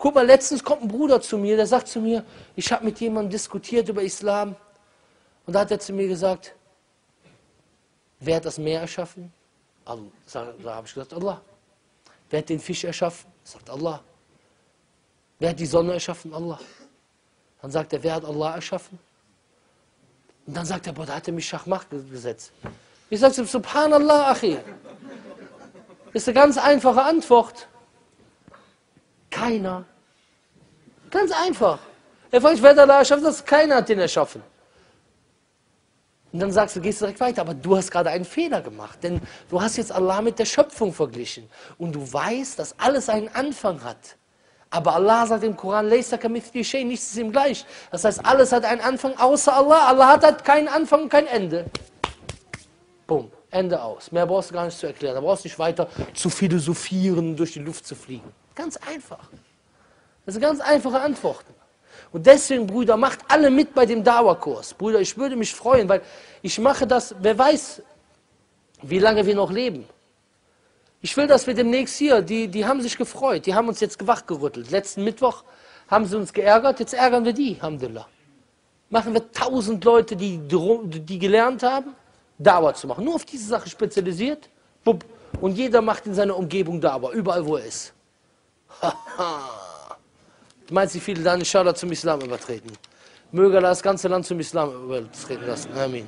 Guck mal, letztens kommt ein Bruder zu mir, der sagt zu mir, ich habe mit jemandem diskutiert über Islam. Und da hat er zu mir gesagt, wer hat das Meer erschaffen? Allah. Da habe ich gesagt, Allah. Wer hat den Fisch erschaffen? Sagt Allah. Wer hat die Sonne erschaffen? Allah. Dann sagt er, wer hat Allah erschaffen? Und dann sagt er, boah, da hat er mich Schachmacht gesetzt. Ich sage ihm, Subhanallah, Achi. Das ist eine ganz einfache Antwort. Keiner. Ganz einfach. Er fragt, wer hat Allah erschaffen? Das keiner hat den erschaffen. Und dann sagst du, gehst direkt weiter, aber du hast gerade einen Fehler gemacht, denn du hast jetzt Allah mit der Schöpfung verglichen. Und du weißt, dass alles einen Anfang hat. Aber Allah sagt im Koran, nichts ist ihm gleich. Das heißt, alles hat einen Anfang außer Allah. Allah hat halt keinen Anfang und kein Ende. Bumm, Ende aus. Mehr brauchst du gar nicht zu erklären. Da brauchst du nicht weiter zu philosophieren, durch die Luft zu fliegen. Ganz einfach. Das sind ganz einfache Antworten. Und deswegen, Brüder, macht alle mit bei dem Dauerkurs. Brüder, ich würde mich freuen, weil ich mache das, wer weiß, wie lange wir noch leben. Ich will, dass wir demnächst hier, die haben sich gefreut, die haben uns jetzt wachgerüttelt. Letzten Mittwoch haben sie uns geärgert, jetzt ärgern wir die, Alhamdulillah. Machen wir 1000 Leute, die gelernt haben, Dauer zu machen. Nur auf diese Sache spezialisiert. Und jeder macht in seiner Umgebung Dauer, überall wo er ist. Du meinst, wie viele dann inshallah zum Islam übertreten? Möge Allah das ganze Land zum Islam übertreten lassen. Amen.